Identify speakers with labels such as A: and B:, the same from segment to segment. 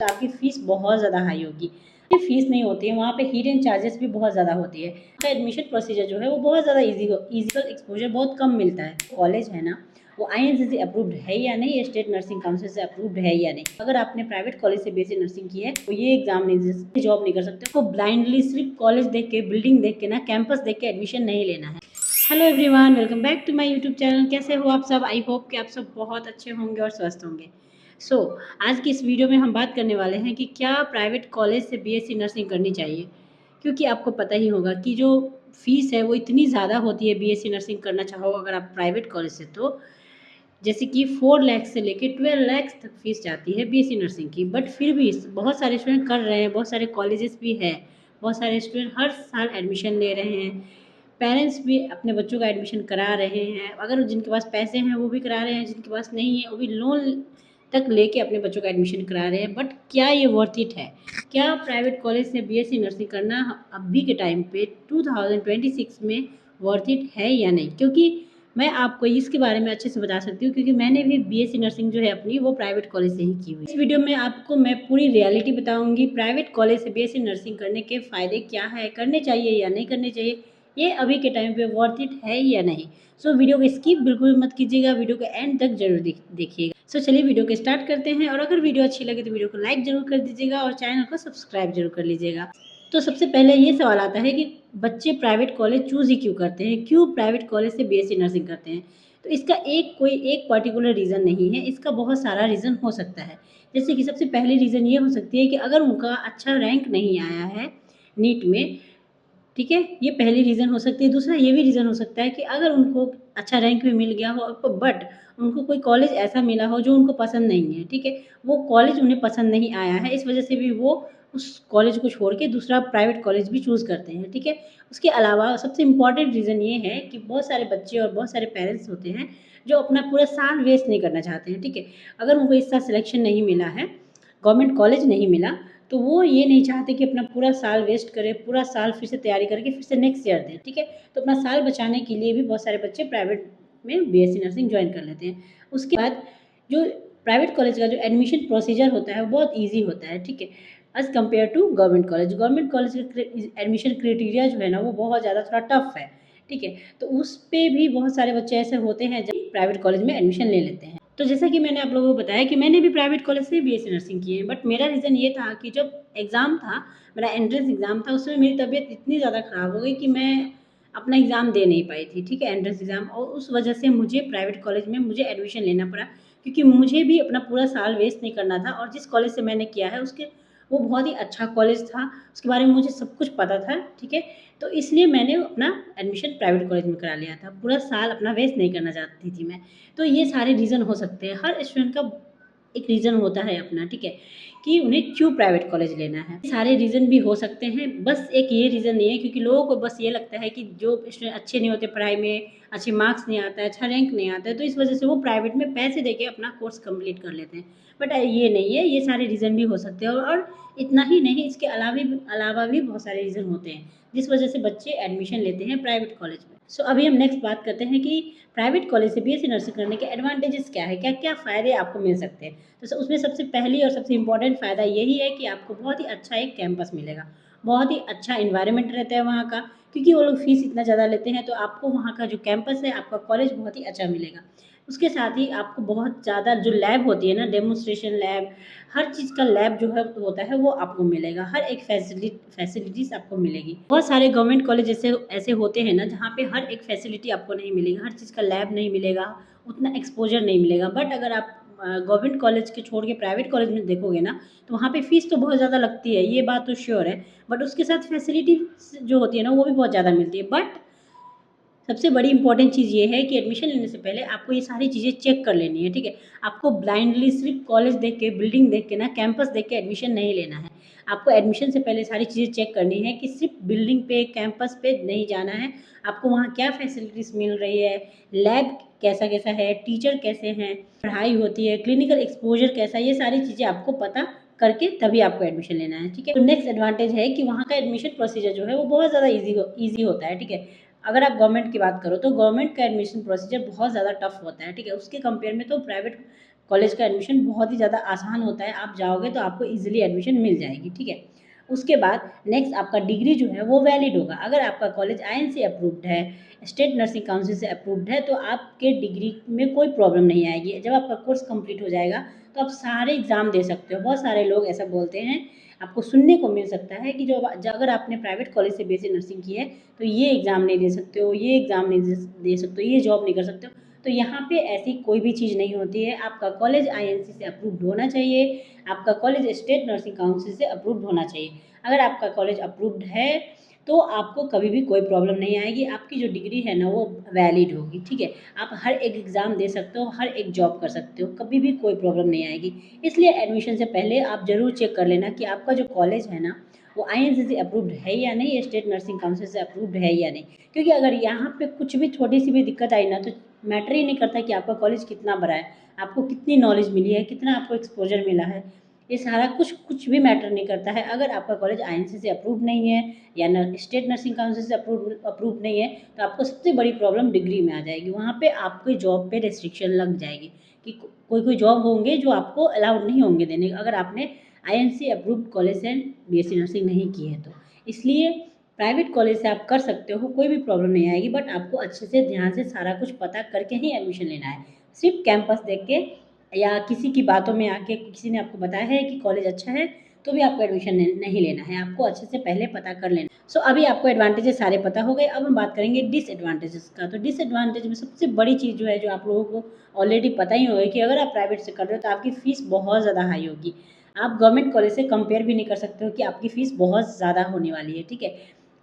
A: तो आपकी फ़ीस बहुत ज़्यादा हाई होगी। फ़ीस नहीं होती है, वहाँ पे हिडन चार्जेस भी बहुत ज़्यादा होती है। तो एडमिशन प्रोसीजर जो है वो बहुत ज़्यादा ईज़ी एक्सपोज़र बहुत कम मिलता है। कॉलेज है ना, वो आईएनसीसी अप्रूव्ड है या नहीं, स्टेट नर्सिंग काउंसिल से अप्रूव्ड है या नहीं। अगर आपने प्राइवेट कॉलेज से बीएससी नर्सिंग की है तो ये एग्जाम नहीं दे सकते, जॉब नहीं कर सकते। तो ब्लाइंडली सिर्फ कॉलेज देख के, बिल्डिंग देख के ना, कैंपस देख के एडमिशन नहीं लेना है। Hello everyone, welcome back to my YouTube channel. कैसे हो आप सब? आई होप कि आप सब बहुत अच्छे होंगे और स्वस्थ होंगे। आज की इस वीडियो में हम बात करने वाले हैं कि क्या प्राइवेट कॉलेज से बीएससी नर्सिंग करनी चाहिए। क्योंकि आपको पता ही होगा कि जो फीस है वो इतनी ज़्यादा होती है बीएससी नर्सिंग करना चाहो अगर आप प्राइवेट कॉलेज से, तो जैसे कि 4 लाख से लेके 12 लाख तक फीस जाती है बीएससी नर्सिंग की। बट फिर भी बहुत सारे स्टूडेंट कर रहे हैं, बहुत सारे कॉलेजेस भी हैं, बहुत सारे स्टूडेंट हर साल एडमिशन ले रहे हैं। पेरेंट्स भी अपने बच्चों का एडमिशन करा रहे हैं। अगर जिनके पास पैसे हैं वो भी करा रहे हैं, जिनके पास नहीं है वो भी लोन तक लेके अपने बच्चों का एडमिशन करा रहे हैं। बट क्या ये वर्थ इट है? क्या प्राइवेट कॉलेज से बीएससी नर्सिंग करना अभी के टाइम पे 2026 में वर्थ इट है या नहीं? क्योंकि मैं आपको इसके बारे में अच्छे से बता सकती हूँ, क्योंकि मैंने भी बीएससी नर्सिंग जो है अपनी वो प्राइवेट कॉलेज से ही की हुई। इस वीडियो में आपको मैं पूरी रियलिटी बताऊंगी, प्राइवेट कॉलेज से बीएससी नर्सिंग करने के फ़ायदे क्या है, करने चाहिए या नहीं करने चाहिए, ये अभी के टाइम पे वर्थ इट है या नहीं। वीडियो को स्किप बिल्कुल मत कीजिएगा, वीडियो को एंड तक जरूर देखिएगा। चलिए वीडियो को स्टार्ट करते हैं। और अगर वीडियो अच्छी लगे तो वीडियो को लाइक जरूर कर दीजिएगा और चैनल को सब्सक्राइब जरूर कर लीजिएगा। तो सबसे पहले ये सवाल आता है कि बच्चे प्राइवेट कॉलेज चूज़ ही क्यों करते हैं, क्यों प्राइवेट कॉलेज से बीएससी नर्सिंग करते हैं? तो इसका कोई एक पर्टिकुलर रीज़न नहीं है, इसका बहुत सारा रीज़न हो सकता है। जैसे कि सबसे पहली रीज़न ये हो सकती है कि अगर उनका अच्छा रैंक नहीं आया है नीट में, ठीक है, ये पहली रीज़न हो सकती है। दूसरा ये भी रीज़न हो सकता है कि अगर उनको अच्छा रैंक भी मिल गया हो, बट उनको कोई कॉलेज ऐसा मिला हो जो उनको पसंद नहीं है, ठीक है, वो कॉलेज उन्हें पसंद नहीं आया है, इस वजह से भी वो उस कॉलेज को छोड़ के दूसरा प्राइवेट कॉलेज भी चूज़ करते हैं, ठीक है। उसके अलावा सबसे इम्पॉर्टेंट रीज़न ये है कि बहुत सारे बच्चे और बहुत सारे पेरेंट्स होते हैं जो अपना पूरा साल वेस्ट नहीं करना चाहते हैं, ठीक है। अगर उनको इस साल सिलेक्शन नहीं मिला है, गवर्नमेंट कॉलेज नहीं मिला, तो वो ये नहीं चाहते कि अपना पूरा साल वेस्ट करें, पूरा साल फिर से तैयारी करके फिर से नेक्स्ट ईयर दें, ठीक है। तो अपना साल बचाने के लिए भी बहुत सारे बच्चे प्राइवेट में बीएससी नर्सिंग ज्वाइन कर लेते हैं। उसके बाद जो प्राइवेट कॉलेज का जो एडमिशन प्रोसीजर होता है वो बहुत ईजी होता है, ठीक है, as compared to government college. Government college का एडमिशन क्राइटेरिया जो है ना वो बहुत ज़्यादा थोड़ा टफ है, ठीक है। तो उस पर भी बहुत सारे बच्चे ऐसे होते हैं जो प्राइवेट कॉलेज में एडमिशन ले लेते हैं। तो जैसा कि मैंने आप लोगों को बताया कि मैंने भी प्राइवेट कॉलेज से बीएससी नर्सिंग की है, बट मेरा रीज़न ये था कि जब एग्ज़ाम था, मेरा एंट्रेंस एग्ज़ाम था, उसमें मेरी तबीयत इतनी ज़्यादा ख़राब हो गई कि मैं अपना एग्ज़ाम दे नहीं पाई थी, ठीक है, एंट्रेंस एग्ज़ाम। और उस वजह से मुझे प्राइवेट कॉलेज में मुझे एडमिशन लेना पड़ा, क्योंकि मुझे भी अपना पूरा साल वेस्ट नहीं करना था। और जिस कॉलेज से मैंने किया है उसके वो बहुत ही अच्छा कॉलेज था, उसके बारे में मुझे सब कुछ पता था, ठीक है। तो इसलिए मैंने अपना एडमिशन प्राइवेट कॉलेज में करा लिया था, पूरा साल अपना वेस्ट नहीं करना चाहती थी मैं। तो ये सारे रीज़न हो सकते हैं, हर स्टूडेंट का एक रीज़न होता है अपना, ठीक है, कि उन्हें क्यों प्राइवेट कॉलेज लेना है। सारे रीज़न भी हो सकते हैं, बस एक ये रीज़न नहीं है, क्योंकि लोगों को बस ये लगता है कि जो स्टूडेंट अच्छे नहीं होते पढ़ाई में, अच्छे मार्क्स नहीं आता है, अच्छा रैंक नहीं आता है, तो इस वजह से वो प्राइवेट में पैसे देके अपना कोर्स कंप्लीट कर लेते हैं। बट ये नहीं है, ये सारे रीज़न भी हो सकते हैं। और इतना ही नहीं, इसके अलावा भी बहुत सारे रीज़न होते हैं जिस वजह से बच्चे एडमिशन लेते हैं प्राइवेट कॉलेज में। अभी हम नेक्स्ट बात करते हैं कि प्राइवेट कॉलेज से बीएससी नर्सिंग करने के एडवांटेजेस क्या है, क्या क्या फ़ायदे आपको मिल सकते हैं। उसमें सबसे पहली और सबसे इम्पोर्टेंट फ़ायदा यही है कि आपको बहुत ही अच्छा एक कैंपस मिलेगा, बहुत ही अच्छा इन्वायरमेंट रहता है वहाँ का, क्योंकि वो लोग फीस इतना ज़्यादा लेते हैं, तो आपको वहाँ का जो कैंपस है, आपका कॉलेज बहुत ही अच्छा मिलेगा। उसके साथ ही आपको बहुत ज़्यादा जो लैब होती है ना, डेमोन्स्ट्रेशन लैब, हर चीज़ का लैब जो है होता है वो आपको मिलेगा, हर एक फैसिलिटीज़ आपको मिलेगी। बहुत सारे गवर्नमेंट कॉलेज ऐसे ऐसे होते हैं ना जहाँ पे हर एक फैसिलिटी आपको नहीं मिलेगी, हर चीज़ का लैब नहीं मिलेगा, उतना एक्सपोजर नहीं मिलेगा। बट अगर आप गवर्नमेंट कॉलेज के छोड़ के प्राइवेट कॉलेज में देखोगे ना, तो वहाँ पे फ़ीस तो बहुत ज़्यादा लगती है, ये बात तो श्योर है, बट उसके साथ फैसिलिटी जो होती है ना वो भी बहुत ज़्यादा मिलती है। बट सबसे बड़ी इंपॉर्टेंट चीज़ ये है कि एडमिशन लेने से पहले आपको ये सारी चीज़ें चेक कर लेनी है, ठीक है। आपको ब्लाइंडली सिर्फ कॉलेज देख के, बिल्डिंग देख के ना, कैंपस देख के एडमिशन नहीं लेना है। आपको एडमिशन से पहले सारी चीज़ें चेक करनी है कि सिर्फ बिल्डिंग पे, कैंपस पे नहीं जाना है। आपको वहाँ क्या फैसिलिटीज़ मिल रही है, लैब कैसा कैसा है, टीचर कैसे हैं, पढ़ाई होती है, क्लिनिकल एक्सपोजर कैसा है, ये सारी चीज़ें आपको पता करके तभी आपको एडमिशन लेना है, ठीक है। तो नेक्स्ट एडवांटेज है कि वहाँ का एडमिशन प्रोसीजर जो है वो बहुत ज़्यादा ईजी होता है, ठीक है। अगर आप गवर्नमेंट की बात करो तो गवर्नमेंट का एडमिशन प्रोसीजर बहुत ज़्यादा टफ होता है, ठीक है। उसके कंपेयर में तो प्राइवेट कॉलेज का एडमिशन बहुत ही ज़्यादा आसान होता है, आप जाओगे तो आपको ईजिली एडमिशन मिल जाएगी, ठीक है। उसके बाद नेक्स्ट आपका डिग्री जो है वो वैलिड होगा। अगर आपका कॉलेज आईएनसी अप्रूव्ड है, स्टेट नर्सिंग काउंसिल से अप्रूव्ड है, तो आपके डिग्री में कोई प्रॉब्लम नहीं आएगी। जब आपका कोर्स कंप्लीट हो जाएगा तो आप सारे एग्ज़ाम दे सकते हो। बहुत सारे लोग ऐसा बोलते हैं, आपको सुनने को मिल सकता है कि जो अगर आपने प्राइवेट कॉलेज से बीएससी नर्सिंग की है तो ये एग्ज़ाम नहीं दे सकते हो, ये एग्ज़ाम नहीं दे सकते हो, ये जॉब नहीं कर सकते हो। तो यहाँ पे ऐसी कोई भी चीज़ नहीं होती है। आपका कॉलेज आईएनसी से अप्रूव्ड होना चाहिए, आपका कॉलेज स्टेट नर्सिंग काउंसिल से अप्रूव्ड होना चाहिए। अगर आपका कॉलेज अप्रूव्ड है तो आपको कभी भी कोई प्रॉब्लम नहीं आएगी, आपकी जो डिग्री है ना वो वैलिड होगी, ठीक है। आप हर एक एग्ज़ाम दे सकते हो, हर एक जॉब कर सकते हो, कभी भी कोई प्रॉब्लम नहीं आएगी। इसलिए एडमिशन से पहले आप ज़रूर चेक कर लेना कि आपका जो कॉलेज है ना वो आईएनसी से अप्रूव्ड है या नहीं, या स्टेट नर्सिंग काउंसिल से अप्रूव्ड है या नहीं। क्योंकि अगर यहाँ पे कुछ भी छोटी सी भी दिक्कत आई ना तो मैटर ही नहीं करता कि आपका कॉलेज कितना बड़ा है, आपको कितनी नॉलेज मिली है, कितना आपको एक्सपोजर मिला है, ये सारा कुछ भी मैटर नहीं करता है। अगर आपका कॉलेज आईएनसी से अप्रूव्ड नहीं है या स्टेट नर्सिंग काउंसिल से अप्रूव नहीं है तो आपको सबसे बड़ी प्रॉब्लम डिग्री में आ जाएगी। वहाँ पे आपकी जॉब पे रेस्ट्रिक्शन लग जाएगी कि कोई जॉब होंगे जो आपको अलाउड नहीं होंगे देने, अगर आपने आईएनसी अप्रूव्ड कॉलेज से बीएससी नर्सिंग नहीं की है तो। इसलिए प्राइवेट कॉलेज से आप कर सकते हो, कोई भी प्रॉब्लम नहीं आएगी, बट आपको अच्छे से ध्यान से सारा कुछ पता करके ही एडमिशन लेना है। सिर्फ कैंपस देख के या किसी की बातों में आके किसी ने आपको बताया है कि कॉलेज अच्छा है तो भी आपको एडमिशन नहीं लेना है, आपको अच्छे से पहले पता कर लेना। सो अभी आपको एडवांटेजेस सारे पता हो गए। अब हम बात करेंगे डिसएडवांटेजेस का। तो डिसएडवांटेज में सबसे बड़ी चीज़ जो है, जो आप लोगों को ऑलरेडी पता ही होगा, कि अगर आप प्राइवेट से कर रहे हो तो आपकी फ़ीस बहुत ज़्यादा हाई होगी। आप गवर्नमेंट कॉलेज से कंपेयर भी नहीं कर सकते हो कि आपकी फ़ीस बहुत ज़्यादा होने वाली है, ठीक है।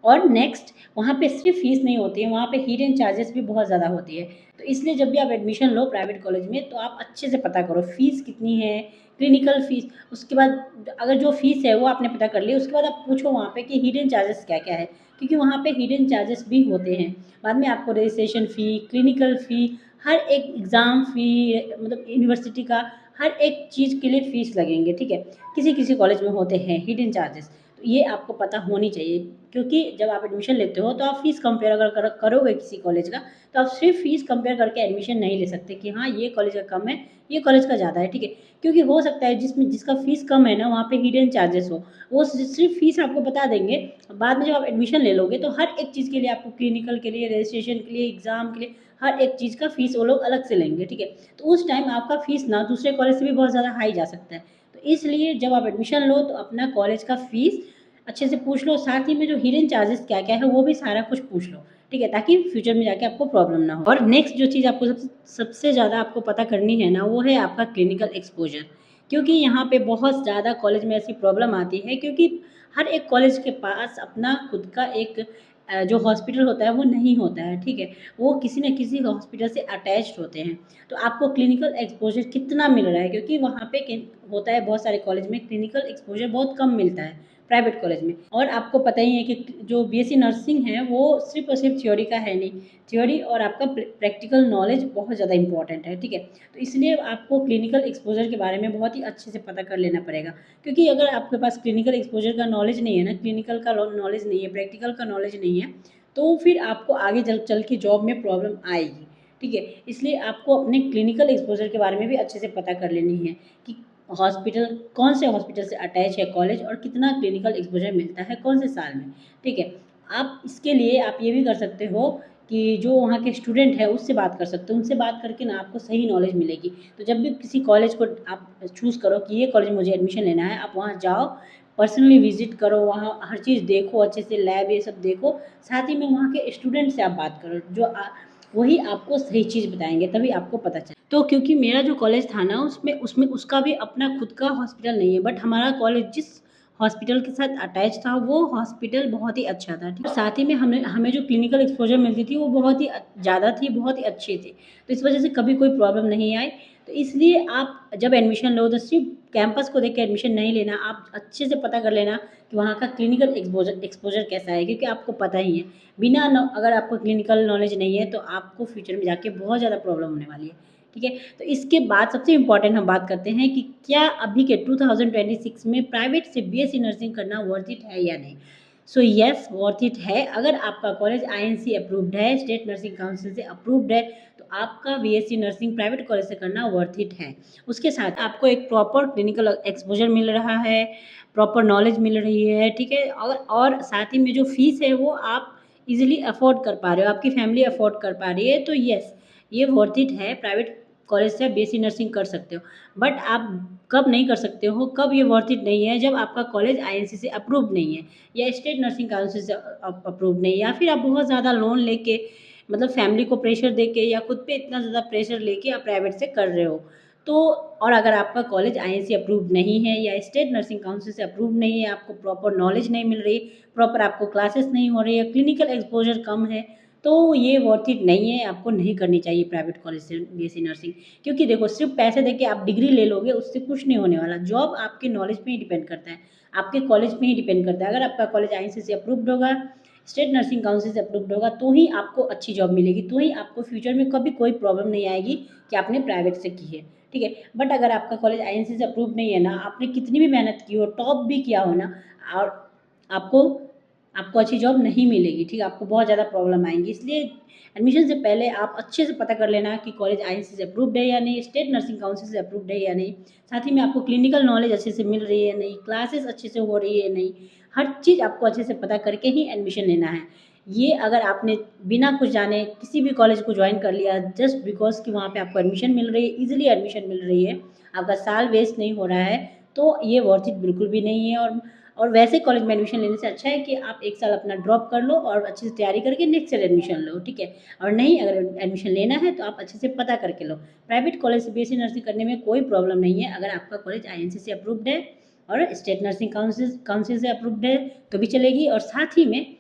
A: और नेक्स्ट, वहाँ पे सिर्फ फीस नहीं होती है, वहाँ पे हिडन चार्जेस भी बहुत ज़्यादा होती है। तो इसलिए जब भी आप एडमिशन लो प्राइवेट कॉलेज में तो आप अच्छे से पता करो फ़ीस कितनी है, क्लिनिकल फ़ीस। उसके बाद अगर जो फ़ीस है वो आपने पता कर ली, उसके बाद आप पूछो वहाँ पे कि हिडन चार्जेस क्या क्या है, क्योंकि वहाँ पे हिडन चार्जेस भी होते हैं। बाद में आपको रजिस्ट्रेशन फ़ी, क्लिनिकल फ़ी, हर एक एग्ज़ाम फ़ी, मतलब यूनिवर्सिटी का हर एक चीज़ के लिए फ़ीस लगेंगे, ठीक है। किसी किसी कॉलेज में होते हैं हिडन चार्जेस, तो ये आपको पता होनी चाहिए। क्योंकि जब आप एडमिशन लेते हो तो आप फ़ीस कंपेयर अगर करोगे किसी कॉलेज का, तो आप सिर्फ फ़ीस कंपेयर करके एडमिशन नहीं ले सकते कि हाँ ये कॉलेज का कम है, ये कॉलेज का ज़्यादा है, ठीक है। क्योंकि हो सकता है जिसका फ़ीस कम है ना वहाँ पे हिडन चार्जेस हो, वो सिर्फ फ़ीस आपको बता देंगे। बाद में जब आप एडमिशन ले लोगे तो हर एक चीज़ के लिए, आपको क्लिनिकल के लिए, रजिस्ट्रेशन के लिए, एग्ज़ाम के लिए, हर एक चीज़ का फ़ीस वो लोग अलग से लेंगे, ठीक है। तो उस टाइम आपका फ़ीस ना दूसरे कॉलेज से भी बहुत ज़्यादा हाई जा सकता है। तो इसलिए जब आप एडमिशन लो तो अपना कॉलेज का फ़ीस अच्छे से पूछ लो, साथ ही में जो हिडन चार्जेस क्या क्या है वो भी सारा कुछ पूछ लो, ठीक है, ताकि फ्यूचर में जाके आपको प्रॉब्लम ना हो। और नेक्स्ट जो चीज़ आपको सबसे ज़्यादा आपको पता करनी है ना, वो है आपका क्लिनिकल एक्सपोजर। क्योंकि यहाँ पे बहुत ज़्यादा कॉलेज में ऐसी प्रॉब्लम आती है, क्योंकि हर एक कॉलेज के पास अपना खुद का एक जो हॉस्पिटल होता है वो नहीं होता है, ठीक है। वो किसी न किसी हॉस्पिटल से अटैच्ड होते हैं। तो आपको क्लिनिकल एक्सपोजर कितना मिल रहा है, क्योंकि वहाँ पे होता है बहुत सारे कॉलेज में क्लिनिकल एक्सपोजर बहुत कम मिलता है प्राइवेट कॉलेज में। और आपको पता ही है कि जो बीएससी नर्सिंग है वो सिर्फ और सिर्फ थ्योरी का है नहीं, थ्योरी और आपका प्रैक्टिकल नॉलेज बहुत ज़्यादा इंपॉर्टेंट है, ठीक है। तो इसलिए आपको क्लिनिकल एक्सपोजर के बारे में बहुत ही अच्छे से पता कर लेना पड़ेगा। क्योंकि अगर आपके पास क्लिनिकल एक्सपोजर का नॉलेज नहीं है ना, क्लिनिकल का नॉलेज नहीं है, प्रैक्टिकल का नॉलेज नहीं है, तो फिर आपको आगे चल के जॉब में प्रॉब्लम आएगी, ठीक है। इसलिए आपको अपने क्लिनिकल एक्सपोजर के बारे में भी अच्छे से पता कर लेनी है कि हॉस्पिटल, कौन से हॉस्पिटल से अटैच है कॉलेज, और कितना क्लिनिकल एक्सपोजर मिलता है कौन से साल में, ठीक है। आप इसके लिए आप ये भी कर सकते हो कि जो वहाँ के स्टूडेंट है उससे बात कर सकते हो, उनसे बात करके ना आपको सही नॉलेज मिलेगी। तो जब भी किसी कॉलेज को आप चूज़ करो कि ये कॉलेज मुझे एडमिशन लेना है, आप वहाँ जाओ, पर्सनली विजिट करो, वहाँ हर चीज़ देखो अच्छे से, लैब ये सब देखो, साथ ही में वहाँ के स्टूडेंट से आप बात करो, जो वही आपको सही चीज़ बताएंगे, तभी आपको पता चले। तो क्योंकि मेरा जो कॉलेज था ना उसमें उसमें उसका भी अपना खुद का हॉस्पिटल नहीं है, बट हमारा कॉलेज जिस हॉस्पिटल के साथ अटैच था वो हॉस्पिटल बहुत ही अच्छा था, ठीक है। साथ ही में हमें हमें जो क्लिनिकल एक्सपोजर मिलती थी वो बहुत ही ज़्यादा थी, बहुत ही अच्छी थी। तो इस वजह से कभी कोई प्रॉब्लम नहीं आई। तो इसलिए आप जब एडमिशन लो तो सिर्फ कैंपस को देख के एडमिशन नहीं लेना, आप अच्छे से पता कर लेना कि वहाँ का क्लिनिकल एक्सपोजर कैसा है, क्योंकि आपको पता ही है बिना अगर आपको क्लिनिकल नॉलेज नहीं है तो आपको फ्यूचर में जाके बहुत ज़्यादा प्रॉब्लम होने वाली है, ठीक है। तो इसके बाद सबसे इम्पॉर्टेंट हम बात करते हैं कि क्या अभी के 2026 में प्राइवेट से बीएससी नर्सिंग करना वर्थ इट है या नहीं। सो यस, वर्थ इट है। अगर आपका कॉलेज आईएनसी अप्रूव्ड है, स्टेट नर्सिंग काउंसिल से अप्रूव्ड है, तो आपका बीएससी नर्सिंग प्राइवेट कॉलेज से करना वर्थ इट है। उसके साथ आपको एक प्रॉपर क्लिनिकल एक्सपोजर मिल रहा है, प्रॉपर नॉलेज मिल रही है, ठीक है? और साथ ही में जो फ़ीस है वो आप ईज़िली अफ़ोर्ड कर पा रहे हो, आपकी फैमिली अफ़ोर्ड कर पा रही है, तो येस, ये वर्थ इट है। प्राइवेट कॉलेज से बीएससी नर्सिंग कर सकते हो। बट आप कब नहीं कर सकते हो, कब ये वर्थ इट नहीं है, जब आपका कॉलेज आईएनसी से अप्रूव्ड नहीं है या स्टेट नर्सिंग काउंसिल से अप्रूव्ड नहीं है, या फिर आप बहुत ज़्यादा लोन लेके, मतलब फैमिली को प्रेशर देके या खुद पे इतना ज़्यादा प्रेशर लेके आप प्राइवेट से कर रहे हो। तो और अगर आपका कॉलेज आईएनसी अप्रूव्ड नहीं है या स्टेट नर्सिंग काउंसिल से अप्रूव्ड नहीं है, आपको प्रॉपर नॉलेज नहीं मिल रही, प्रॉपर आपको क्लासेस नहीं हो रही है, क्लिनिकल एक्सपोजर कम है, तो ये वर्थ इट नहीं है, आपको नहीं करनी चाहिए प्राइवेट कॉलेज से बीएससी नर्सिंग। क्योंकि देखो, सिर्फ पैसे देके आप डिग्री ले लोगे, उससे कुछ नहीं होने वाला। जॉब आपके नॉलेज पे ही डिपेंड करता है, आपके कॉलेज पे ही डिपेंड करता है। अगर आपका कॉलेज आईएनसी से अप्रूव्ड होगा, स्टेट नर्सिंग काउंसिल से अप्रूव्ड होगा, तो ही आपको अच्छी जॉब मिलेगी, तो ही आपको फ्यूचर में कभी कोई प्रॉब्लम नहीं आएगी कि आपने प्राइवेट से की है, ठीक है? बट अगर आपका कॉलेज आईएनसी से अप्रूव्ड नहीं है ना, आपने कितनी भी मेहनत की हो, टॉप भी किया हो ना, और आपको आपको अच्छी जॉब नहीं मिलेगी, ठीक है? आपको बहुत ज़्यादा प्रॉब्लम आएँगी। इसलिए एडमिशन से पहले आप अच्छे से पता कर लेना कि कॉलेज आईएनसी से अप्रूव्ड है या नहीं, स्टेट नर्सिंग काउंसिल से अप्रूव्ड है या नहीं। साथ ही में आपको क्लिनिकल नॉलेज अच्छे से मिल रही है नहीं, क्लासेस अच्छे से हो रही है नहीं, हर चीज़ आपको अच्छे से पता करके ही एडमिशन लेना है। ये अगर आपने बिना कुछ जाने किसी भी कॉलेज को जॉइन कर लिया जस्ट बिकॉज़ कि वहाँ पे आपको एडमिशन मिल रही है, ईज़िली एडमिशन मिल रही है, आपका साल वेस्ट नहीं हो रहा है, तो ये वर्थ इट बिल्कुल भी नहीं है। और वैसे कॉलेज में एडमिशन लेने से अच्छा है कि आप 1 साल अपना ड्रॉप कर लो और अच्छे से तैयारी करके नेक्स्ट ईयर एडमिशन लो, ठीक है? और नहीं, अगर एडमिशन लेना है तो आप अच्छे से पता करके लो। प्राइवेट कॉलेज से बीएससी नर्सिंग करने में कोई प्रॉब्लम नहीं है, अगर आपका कॉलेज आईएनसी से अप्रूव्ड है और स्टेट नर्सिंग काउंसिल से अप्रूव्ड है तो भी चलेगी, और साथ ही में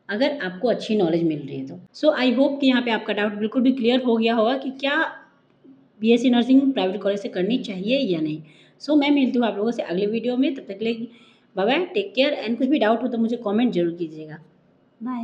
A: अगर आपको अच्छी नॉलेज मिल रही है तो। सो आई होप कि यहाँ पे आपका डाउट बिल्कुल भी क्लियर हो गया होगा कि क्या बीएससी नर्सिंग प्राइवेट कॉलेज से करनी चाहिए या नहीं। सो मैं मिलती हूँ आप लोगों से अगले वीडियो में, तब तक के लिए bye bye, take care, and कुछ भी डाउट हो तो मुझे कमेंट जरूर कीजिएगा। बाय।